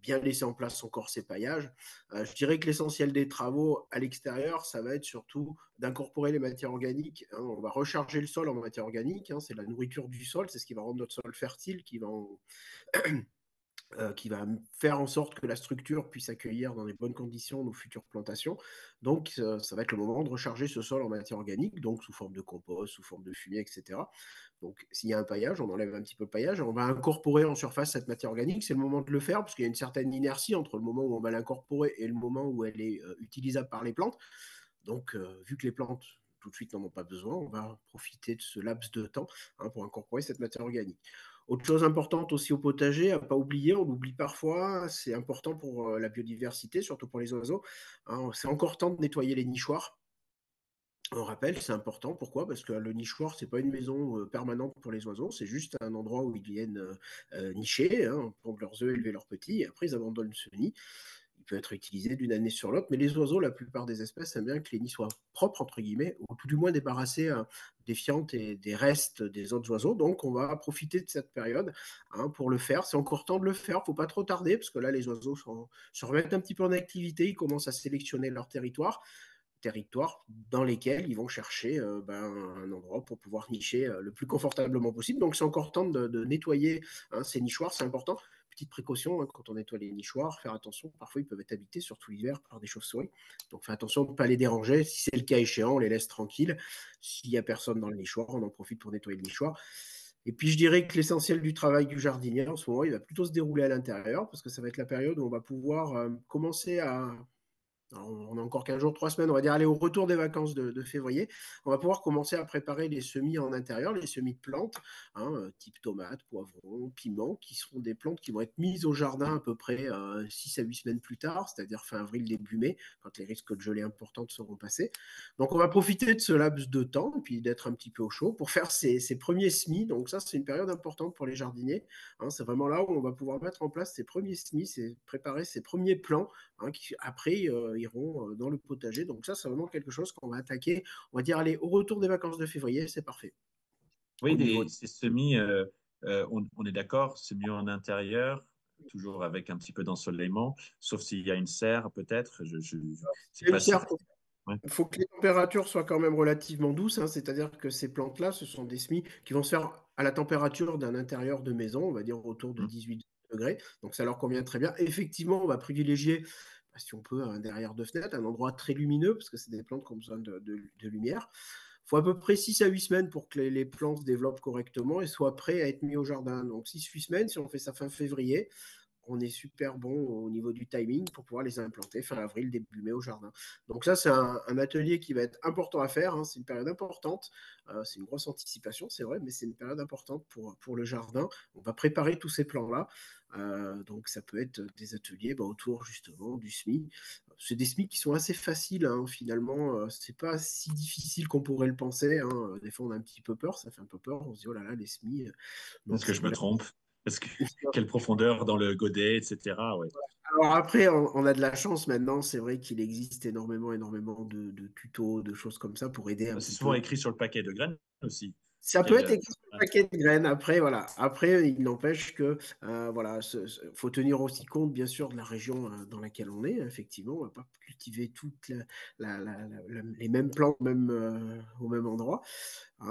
bien laisser en place encore ces paillages. Je dirais que l'essentiel des travaux à l'extérieur, ça va être surtout d'incorporer les matières organiques, hein. On va recharger le sol en matière organique, hein, c'est la nourriture du sol, c'est ce qui va rendre notre sol fertile, qui va faire en sorte que la structure puisse accueillir dans les bonnes conditions nos futures plantations. Donc, ça va être le moment de recharger ce sol en matière organique, donc sous forme de compost, sous forme de fumier, etc. Donc, s'il y a un paillage, on enlève un petit peu le paillage, on va incorporer en surface cette matière organique. C'est le moment de le faire parce qu'il y a une certaine inertie entre le moment où on va l'incorporer et le moment où elle est utilisable par les plantes. Donc, vu que les plantes tout de suite n'en ont pas besoin, on va profiter de ce laps de temps, hein, pour incorporer cette matière organique. Autre chose importante aussi au potager, à ne pas oublier, on l'oublie parfois, c'est important pour la biodiversité, surtout pour les oiseaux, hein, c'est encore temps de nettoyer les nichoirs. On rappelle, c'est important. Pourquoi? Parce que le nichoir, c'est pas une maison permanente pour les oiseaux, c'est juste un endroit où ils viennent nicher, hein, pondre leurs œufs, élever leurs petits, et après ils abandonnent ce nid. Il peut être utilisé d'une année sur l'autre, mais les oiseaux, la plupart des espèces aiment bien que les nids soient propres, entre guillemets, ou tout du moins débarrassés des fientes et des restes des autres oiseaux. Donc, on va profiter de cette période, hein, pour le faire. C'est encore temps de le faire, il ne faut pas trop tarder, parce que là, les oiseaux se remettent un petit peu en activité, ils commencent à sélectionner leur territoire. territoires dans lesquels ils vont chercher un endroit pour pouvoir nicher le plus confortablement possible. Donc, c'est encore temps de nettoyer ces nichoirs, c'est important. Petite précaution, quand on nettoie les nichoirs, faire attention, parfois ils peuvent être habités, surtout l'hiver, par des chauves-souris. Donc, faire attention de ne pas les déranger. Si c'est le cas échéant, on les laisse tranquilles. S'il n'y a personne dans le nichoir, on en profite pour nettoyer le nichoir. Et puis, je dirais que l'essentiel du travail du jardinier, en ce moment, il va plutôt se dérouler à l'intérieur, parce que ça va être la période où on va pouvoir commencer à... Alors, on a encore 15 jours, 3 semaines, on va dire, aller au retour des vacances de février. On va pouvoir commencer à préparer les semis en intérieur, les semis de plantes, type tomates, poivrons, piments, qui seront des plantes qui vont être mises au jardin à peu près 6 à 8 semaines plus tard, c'est-à-dire fin avril, début mai, quand les risques de gelée importantes seront passés. Donc, on va profiter de ce laps de temps, puis d'être un petit peu au chaud pour faire ces premiers semis. Donc, ça, c'est une période importante pour les jardiniers. C'est vraiment là où on va pouvoir mettre en place ces premiers semis, préparer ces premiers plants qui, après, iront dans le potager. Donc ça, c'est vraiment quelque chose qu'on va attaquer. On va dire, allez, au retour des vacances de février, c'est parfait. Oui, ces semis, on est d'accord, c'est mieux en intérieur, toujours avec un petit peu d'ensoleillement, sauf s'il y a une serre, peut-être. C'est pas ça. Ouais. Il faut que les températures soient quand même relativement douces, c'est-à-dire que ces plantes-là, ce sont des semis qui vont se faire à la température d'un intérieur de maison, on va dire autour de 18 degrés. Donc ça leur convient très bien. Effectivement, on va privilégier, si on peut, derrière deux fenêtres, un endroit très lumineux, parce que c'est des plantes qui ont besoin de lumière. Il faut à peu près 6 à 8 semaines pour que les plantes se développent correctement et soient prêtes à être mis au jardin. Donc 6-8 semaines, si on fait ça fin février, on est super bon au niveau du timing pour pouvoir les implanter fin avril, début mai au jardin. Donc ça, c'est un atelier qui va être important à faire. C'est une période importante. C'est une grosse anticipation, c'est vrai, mais c'est une période importante pour le jardin. On va préparer tous ces plans-là. Donc ça peut être des ateliers autour justement du semis. C'est des semis qui sont assez faciles finalement. C'est pas si difficile qu'on pourrait le penser. Des fois, on a un petit peu peur. Ça fait un peu peur. On se dit, oh là là, les semis. Est-ce que je me trompe? Quelle profondeur dans le godet, etc. Ouais. Alors après, on a de la chance maintenant. C'est vrai qu'il existe énormément de tutos, de choses comme ça pour aider un C'est petit souvent peu. écrit sur le paquet de graines aussi. Ça peut être écrit sur le paquet de graines. Après, voilà. Après, il n'empêche que faut tenir aussi compte, bien sûr, de la région dans laquelle on est. Effectivement, on ne va pas cultiver toutes les mêmes plantes au même endroit.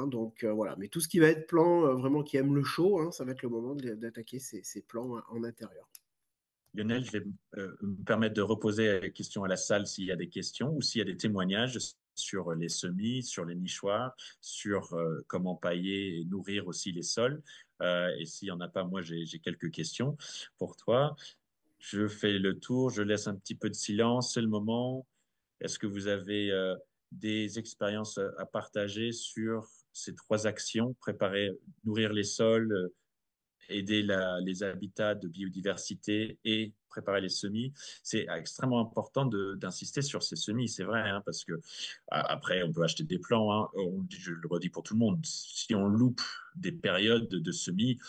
Donc voilà. Mais tout ce qui va être plan vraiment qui aime le chaud, ça va être le moment d'attaquer ces plans en intérieur. Lionel, je vais me permettre de reposer la question à la salle s'il y a des questions ou s'il y a des témoignages sur les semis, sur les nichoirs, sur comment pailler et nourrir aussi les sols. Et s'il n'y en a pas, moi, j'ai quelques questions pour toi. Je fais le tour, je laisse un petit peu de silence. C'est le moment. Est-ce que vous avez des expériences à partager sur ces 3 actions, préparer, nourrir les sols, aider les habitats de biodiversité et préparer les semis? C'est extrêmement important d'insister sur ces semis, c'est vrai, parce que après, on peut acheter des plants. Je le redis pour tout le monde, si on loupe des périodes de semis,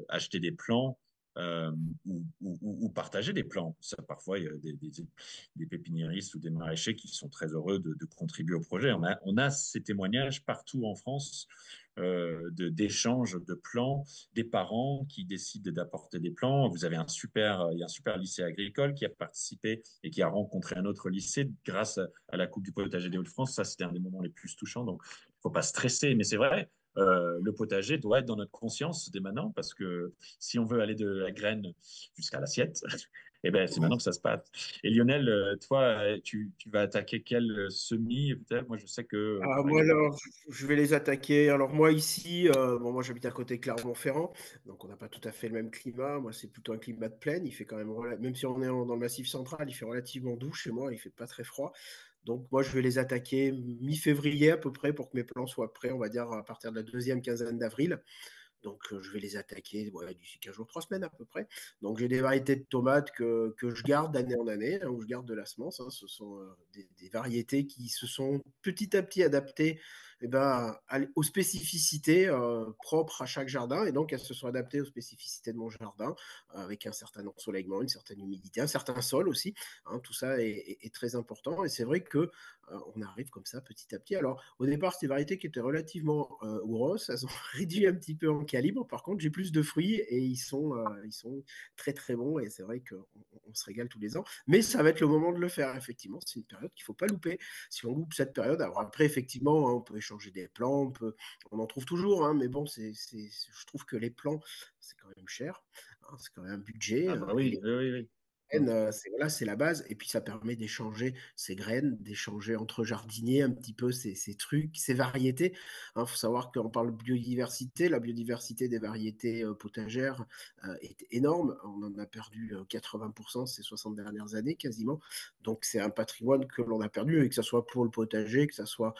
acheter des plants, ou partager des plants. Ça, parfois, il y a des pépiniéristes ou des maraîchers qui sont très heureux de contribuer au projet. On a ces témoignages partout en France d'échanges de plants, des parents qui décident d'apporter des plants. Il y a un super lycée agricole qui a participé et qui a rencontré un autre lycée grâce à la Coupe du potager des Hauts-de-France. Ça, c'était un des moments les plus touchants. Donc, il ne faut pas stresser, mais c'est vrai. Le potager doit être dans notre conscience dès maintenant parce que si on veut aller de la graine jusqu'à l'assiette, eh ben, c'est maintenant que ça se passe. Et Lionel, toi, tu vas attaquer quel semis peut-être? Moi, je sais que... Moi, alors, je vais les attaquer. Alors, moi, ici, moi, j'habite à côté de Clermont-Ferrand, donc on n'a pas tout à fait le même climat. Moi, c'est plutôt un climat de plaine. Il fait quand même, même si on est dans le Massif central, il fait relativement doux chez moi. Il fait pas très froid. Donc, moi, je vais les attaquer mi-février à peu près pour que mes plants soient prêts, on va dire, à partir de la deuxième quinzaine d'avril. Donc, je vais les attaquer d'ici 15 jours, 3 semaines à peu près. Donc, j'ai des variétés de tomates que je garde d'année en année, où je garde de la semence. Ce sont des variétés qui se sont petit à petit adaptées aux spécificités propres à chaque jardin. Et donc, elles se sont adaptées aux spécificités de mon jardin, avec un certain ensoleillement, une certaine humidité, un certain sol aussi. Tout ça est très important. Et c'est vrai que on arrive comme ça petit à petit. Alors, au départ, c'était des variétés qui étaient relativement grosses. Elles ont réduit un petit peu en calibre. Par contre, j'ai plus de fruits et ils sont très très bons. Et c'est vrai qu'on se régale tous les ans. Mais ça va être le moment de le faire, effectivement. C'est une période qu'il ne faut pas louper. Si on loupe cette période, alors après, effectivement, hein, on peut échanger des plants, on en trouve toujours, hein, mais bon, je trouve que les plants, c'est quand même cher. Hein, c'est quand même un budget. Ah bah Et oui, les oui, oui, oui. graines, voilà, c'est la base. Et puis, ça permet d'échanger ces graines, d'échanger entre jardiniers un petit peu ces trucs, ces variétés. Il faut savoir qu'on parle de biodiversité. La biodiversité des variétés potagères est énorme. On en a perdu 80% ces 60 dernières années, quasiment. Donc, c'est un patrimoine que l'on a perdu, et que ce soit pour le potager, que ce soit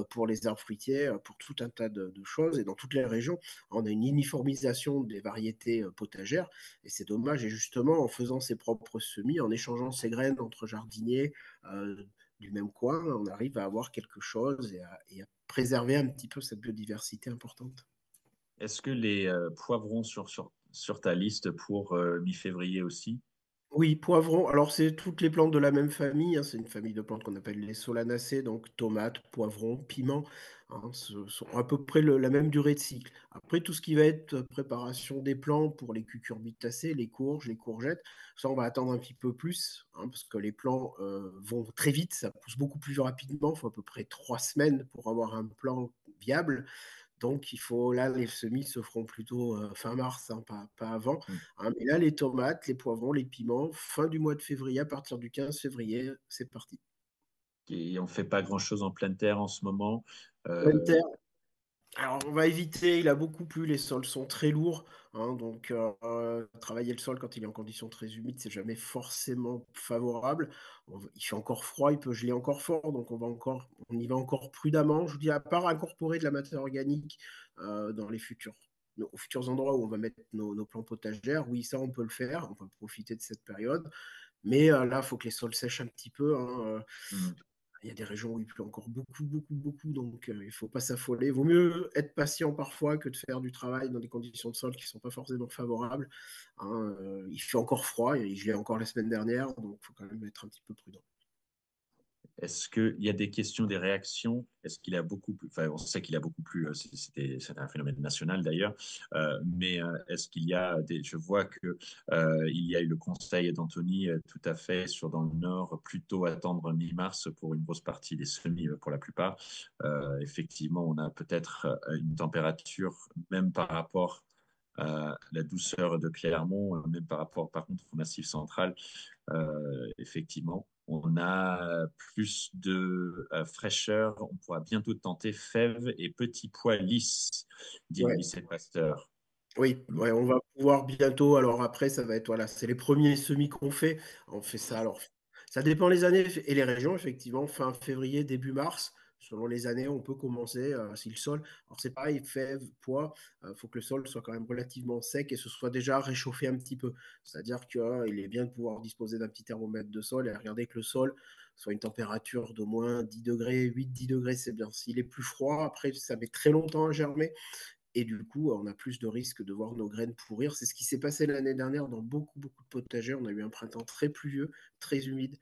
pour les arbres fruitiers, pour tout un tas de choses. Et dans toutes les régions, on a une uniformisation des variétés potagères. Et c'est dommage. Et justement, en faisant ses propres semis, en échangeant ses graines entre jardiniers du même coin, on arrive à avoir quelque chose et à préserver un petit peu cette biodiversité importante. Est-ce que les poivrons sur ta liste pour mi-février aussi? Oui, poivrons. Alors, c'est toutes les plantes de la même famille, hein. C'est une famille de plantes qu'on appelle les solanacées, donc tomates, poivrons, piments, hein, ce sont à peu près la même durée de cycle. Après, tout ce qui va être préparation des plants pour les cucurbitacées, les courges, les courgettes, ça, on va attendre un petit peu plus, hein, parce que les plants vont très vite, ça pousse beaucoup plus rapidement. Il faut à peu près 3 semaines pour avoir un plant viable. Donc, là, les semis se feront plutôt fin mars, hein, pas avant. Hein. Mais là, les tomates, les poivrons, les piments, fin du mois de février, à partir du 15 février, c'est parti. Et on ne fait pas grand-chose en pleine terre en ce moment. Pleine terre. Alors, on va éviter, il a beaucoup plu, les sols sont très lourds, hein, donc travailler le sol quand il est en conditions très humides, c'est jamais forcément favorable. Il fait encore froid, il peut geler encore fort, donc on y va encore prudemment. Je vous dis, à part incorporer de la matière organique dans aux futurs endroits où on va mettre nos plants potagères, oui, ça on peut le faire, on peut profiter de cette période. Mais là, il faut que les sols sèchent un petit peu, hein. Il y a des régions où il pleut encore beaucoup, beaucoup, beaucoup, donc il ne faut pas s'affoler. Il vaut mieux être patient parfois que de faire du travail dans des conditions de sol qui ne sont pas forcément favorables. Hein. Il fait encore froid, et je l'ai encore la semaine dernière, donc il faut quand même être un petit peu prudent. Est-ce qu'il y a des questions, des réactions? Est-ce qu'il a beaucoup plus, enfin, on sait qu'il a beaucoup plus, c'était un phénomène national d'ailleurs, mais est-ce qu'il y a je vois que il y a eu le conseil d'Anthony tout à fait dans le Nord, plutôt attendre mi-mars pour une grosse partie des semis pour la plupart. Effectivement, on a peut-être une température, même par rapport à la douceur de Clermont, même par rapport par contre au Massif central, effectivement. On a plus de fraîcheur. On pourra bientôt tenter fèves et petits pois lisses, dit le Ouais. lycée Pasteur. Oui, ouais, on va pouvoir bientôt. Alors après, ça va être, voilà, c'est les premiers semis qu'on fait. On fait ça. Alors, ça dépend les années et les régions, effectivement. Fin février, début mars, selon les années, on peut commencer. Si le sol, alors c'est pareil, fèves, pois, faut que le sol soit quand même relativement sec et se soit déjà réchauffé un petit peu. C'est-à-dire qu'il est bien de pouvoir disposer d'un petit thermomètre de sol et regarder que le sol soit une température d'au moins 10 degrés, 8-10 degrés, c'est bien. S'il est plus froid, après, ça met très longtemps à germer. Et du coup, on a plus de risques de voir nos graines pourrir. C'est ce qui s'est passé l'année dernière dans beaucoup, beaucoup de potagers. On a eu un printemps très pluvieux, très humide.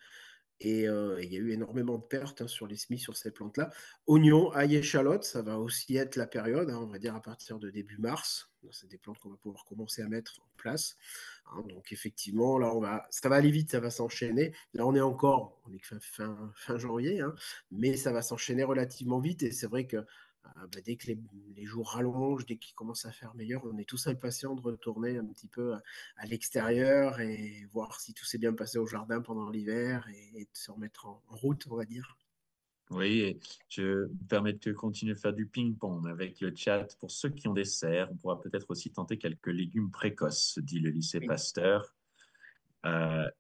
Et il y a eu énormément de pertes, hein, sur les semis, sur ces plantes-là. Oignons, ail, échalotes, ça va aussi être la période, hein, on va dire à partir de début mars. C'est des plantes qu'on va pouvoir commencer à mettre en place. Hein. Donc effectivement, là, ça va aller vite, ça va s'enchaîner. Là, on est que fin janvier, hein, mais ça va s'enchaîner relativement vite. Et c'est vrai que dès que les jours rallongent, dès qu'il commence à faire meilleur, on est tous impatients de retourner un petit peu à l'extérieur et voir si tout s'est bien passé au jardin pendant l'hiver et de se remettre en route, on va dire. Oui, et je me permets de continuer de faire du ping-pong avec le chat. Pour ceux qui ont des serres, on pourra peut-être aussi tenter quelques légumes précoces, dit le lycée Pasteur.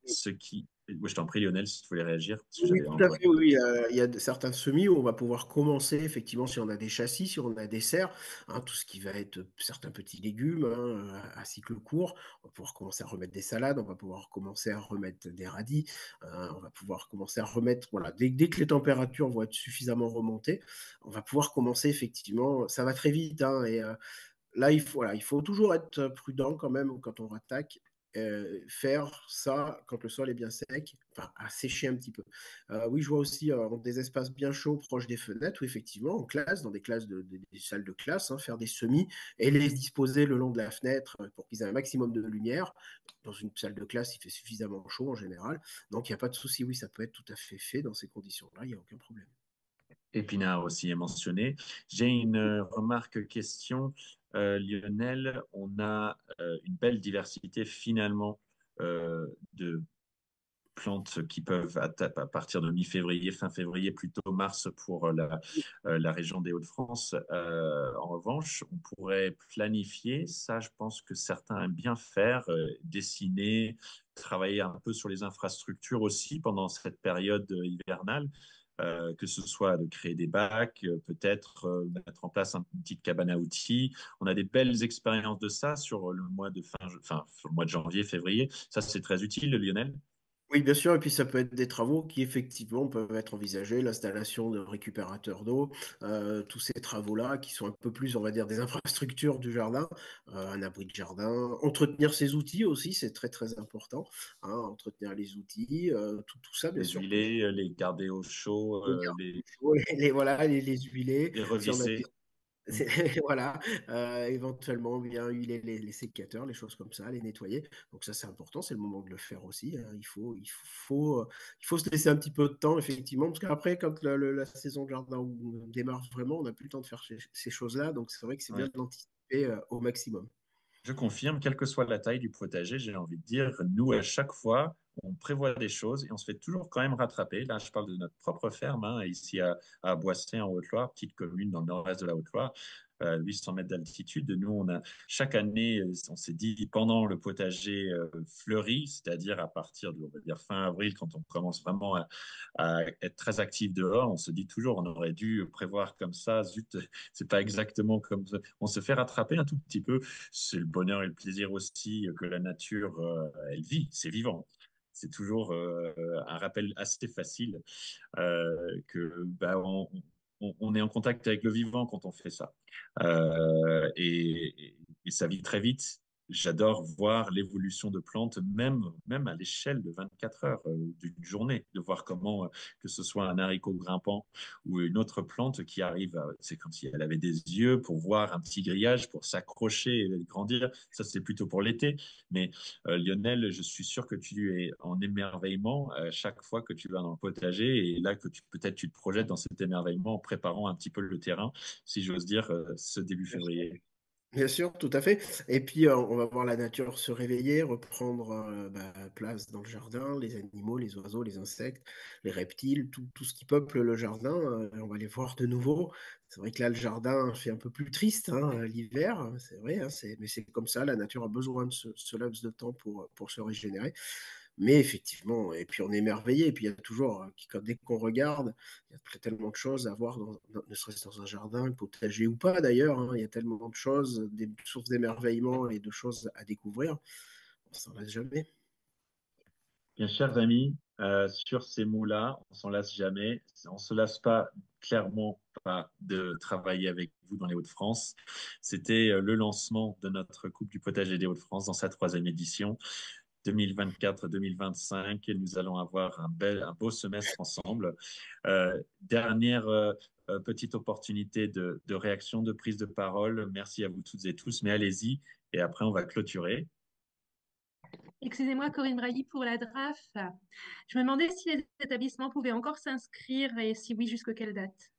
Ceux qui... Oui, je t'en prie, Lionel, si tu voulais réagir, parce que Oui, j'avais tout à encore... fait, oui. Il y a certains semis où on va pouvoir commencer, effectivement, si on a des châssis, si on a des serres, hein, tout ce qui va être certains petits légumes, hein, à cycle court. On va pouvoir commencer à remettre des salades, on va pouvoir commencer à remettre des radis, on va pouvoir commencer à remettre, voilà, dès que les températures vont être suffisamment remontées, on va pouvoir commencer, effectivement, ça va très vite, hein, et là, il faut toujours être prudent quand même quand on attaque. faire ça quand le sol est bien sec, enfin à sécher un petit peu. Oui, je vois aussi des espaces bien chauds proches des fenêtres, où effectivement, en classe, dans des classes des salles de classe, hein, faire des semis et les disposer le long de la fenêtre pour qu'ils aient un maximum de lumière. Dans une salle de classe, il fait suffisamment chaud en général, donc il n'y a pas de souci. Oui, ça peut être tout à fait fait dans ces conditions-là, il n'y a aucun problème. Épinard aussi est mentionné. J'ai une remarque question, Lionel. On a une belle diversité finalement de plantes qui peuvent, à partir de mi-février, fin février, plutôt mars pour la région des Hauts-de-France. En revanche, on pourrait planifier, ça je pense que certains aiment bien faire, dessiner, travailler un peu sur les infrastructures aussi pendant cette période hivernale. Que ce soit de créer des bacs, peut-être mettre en place une petite cabane à outils. On a des belles expériences de ça sur le mois de sur le mois de janvier, février. Ça, c'est très utile, Lionel. Oui, bien sûr, et puis ça peut être des travaux qui effectivement peuvent être envisagés, l'installation de récupérateurs d'eau, tous ces travaux-là qui sont un peu plus, on va dire, des infrastructures du jardin, un abri de jardin, entretenir ses outils aussi, c'est très très important, hein, entretenir les outils, tout ça, bien Les sûr, huiler, les garder au chaud, les garder au chaud, voilà, les huiler, les si on a revisser. voilà, éventuellement bien huiler les sécateurs, les choses comme ça, les nettoyer. Donc ça, c'est important, c'est le moment de le faire aussi, hein. Il faut se laisser un petit peu de temps, effectivement, parce qu'après, quand la saison de jardin démarre vraiment, on n'a plus le temps de faire ces choses-là. Donc c'est vrai que c'est bien Ouais. de l'anticiper au maximum. Je confirme, quelle que soit la taille du potager, j'ai envie de dire, nous, à chaque fois, on prévoit des choses et on se fait toujours quand même rattraper. Là, je parle de notre propre ferme, hein, ici à Boissé, en Haute-Loire, petite commune dans le nord-est de la Haute-Loire, 800 mètres d'altitude. Nous, chaque année, on s'est dit, pendant le potager fleuri, c'est-à-dire à partir de, on va dire, fin avril, quand on commence vraiment à être très actif dehors, on se dit toujours, on aurait dû prévoir comme ça. Zut, c'est pas exactement comme ça. On se fait rattraper un tout petit peu. C'est le bonheur et le plaisir aussi que la nature, elle vit, c'est vivant. C'est toujours un rappel assez facile que bah, on est en contact avec le vivant quand on fait ça. Et ça vit très vite. J'adore voir l'évolution de plantes, même à l'échelle de 24 heures d'une journée, de voir comment, que ce soit un haricot grimpant ou une autre plante qui arrive, c'est comme si elle avait des yeux pour voir un petit grillage, pour s'accrocher et grandir. Ça, c'est plutôt pour l'été. Mais Lionel, je suis sûr que tu es en émerveillement chaque fois que tu vas dans le potager et là que peut-être tu te projettes dans cet émerveillement en préparant un petit peu le terrain, si j'ose dire, ce début février. Bien sûr, tout à fait. Et puis, on va voir la nature se réveiller, reprendre place dans le jardin, les animaux, les oiseaux, les insectes, les reptiles, tout ce qui peuple le jardin, on va les voir de nouveau. C'est vrai que là, le jardin fait un peu plus triste, hein, l'hiver, hein, c'est vrai, hein, mais c'est comme ça, la nature a besoin de ce laps de temps pour se régénérer. Mais effectivement, et puis on est émerveillé, et puis il y a toujours, dès qu'on regarde, il y a tellement de choses à voir, ne serait-ce dans un jardin, potager ou pas d'ailleurs, hein, il y a tellement de choses, des sources d'émerveillement et de choses à découvrir, on s'en lasse jamais. Bien, chers amis, sur ces mots-là, on s'en lasse jamais. On se lasse pas, clairement pas, de travailler avec vous dans les Hauts-de-France. C'était le lancement de notre Coupe du potager des Hauts-de-France dans sa troisième édition. 2024-2025 et nous allons avoir un beau semestre ensemble. Dernière petite opportunité de réaction, de prise de parole. Merci à vous toutes et tous, mais allez-y et après on va clôturer. Excusez-moi, Corinne Brailly, pour la draft. Je me demandais si les établissements pouvaient encore s'inscrire et si oui, jusqu'à quelle date?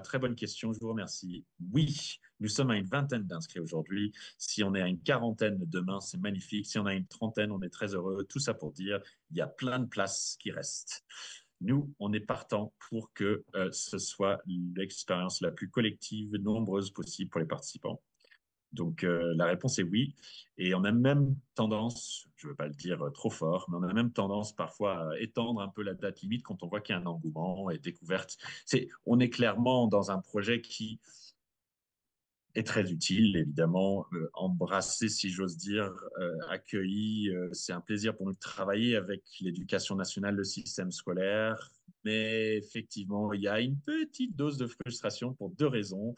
Très bonne question, je vous remercie. Oui, nous sommes à une vingtaine d'inscrits aujourd'hui. Si on est à une quarantaine demain, c'est magnifique. Si on a une trentaine, on est très heureux. Tout ça pour dire, il y a plein de places qui restent. Nous, on est partant pour que ce soit l'expérience la plus collective, nombreuse possible pour les participants. Donc la réponse est oui. Et on a même tendance, je ne veux pas le dire trop fort, mais on a même tendance parfois à étendre un peu la date limite quand on voit qu'il y a un engouement et découverte. On est clairement dans un projet qui est très utile, évidemment, embrassé, si j'ose dire, accueilli. C'est un plaisir pour nous de travailler avec l'éducation nationale, le système scolaire. Mais effectivement, il y a une petite dose de frustration pour deux raisons.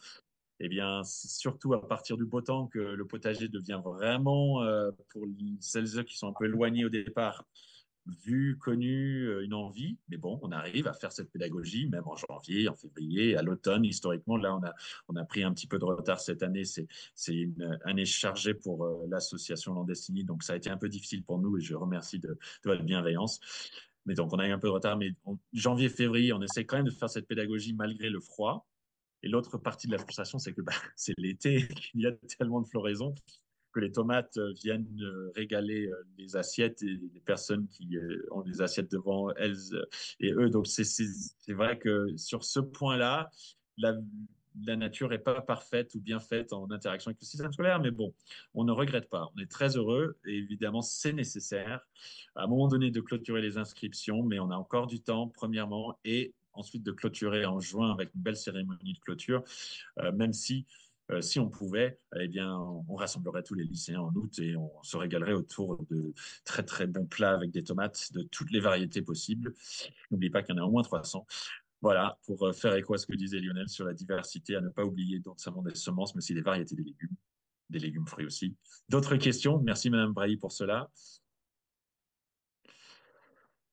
eh bien, c'est surtout à partir du beau temps que le potager devient vraiment, pour celles et ceux qui sont un peu éloignés au départ, vu, connu, une envie. Mais bon, on arrive à faire cette pédagogie, même en janvier, en février, à l'automne. Historiquement, là, on a pris un petit peu de retard cette année. C'est une année chargée pour l'association Landestini. Donc, ça a été un peu difficile pour nous et je remercie de votre bienveillance. Mais donc, on a eu un peu de retard. Mais janvier, février, on essaie quand même de faire cette pédagogie malgré le froid. Et l'autre partie de la frustration, c'est que c'est l'été, qu'il y a tellement de floraison que les tomates viennent régaler les assiettes et les personnes qui ont des assiettes devant elles et eux. Donc, c'est vrai que sur ce point-là, la, la nature n'est pas parfaite ou bien faite en interaction avec le système scolaire, mais bon, on ne regrette pas. On est très heureux et évidemment, c'est nécessaire à un moment donné de clôturer les inscriptions, mais on a encore du temps, premièrement, et ensuite de clôturer en juin avec une belle cérémonie de clôture, même si on pouvait, eh bien, on rassemblerait tous les lycéens en août et on se régalerait autour de très très bons plats avec des tomates de toutes les variétés possibles. N'oublie pas qu'il y en a au moins 300. Voilà, pour faire écho à ce que disait Lionel sur la diversité, à ne pas oublier non seulement des semences, mais aussi des variétés des légumes fruits aussi. D'autres questions? Merci Madame Brailly pour cela.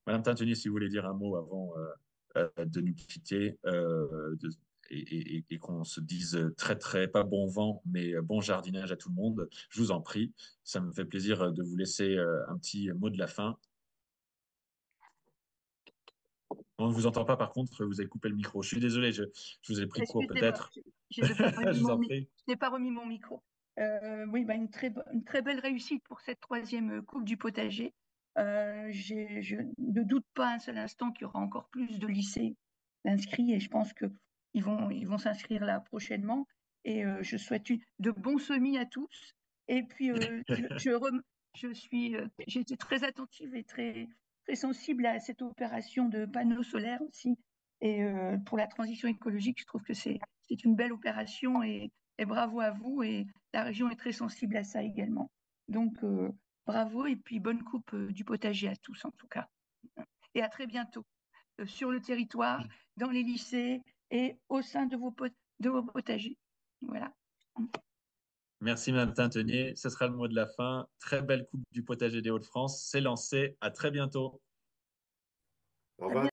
Madame Tintenier, si vous voulez dire un mot avant de nous quitter, et qu'on se dise très, très, pas bon vent, mais bon jardinage à tout le monde, je vous en prie. Ça me fait plaisir de vous laisser un petit mot de la fin. On ne vous entend pas, par contre, vous avez coupé le micro. Je suis désolé, je vous ai pris de court peut-être. Je je n'ai pas remis mon micro. Oui, une très belle réussite pour cette troisième Coupe du potager. Je ne doute pas un seul instant qu'il y aura encore plus de lycées inscrits et je pense qu'ils vont s'inscrire là prochainement. Et je souhaite de bons semis à tous. Et puis, j'ai été très attentive et très, très sensible à cette opération de panneaux solaires aussi. Et pour la transition écologique, je trouve que c'est une belle opération et bravo à vous. Et la région est très sensible à ça également. Donc, bravo et puis bonne coupe du potager à tous en tout cas. Et à très bientôt sur le territoire, dans les lycées et au sein de vos potagers. Voilà. Merci Madame Tintenier. Ce sera le mot de la fin. Très belle coupe du potager des Hauts-de-France. C'est lancé. À très bientôt. Au revoir.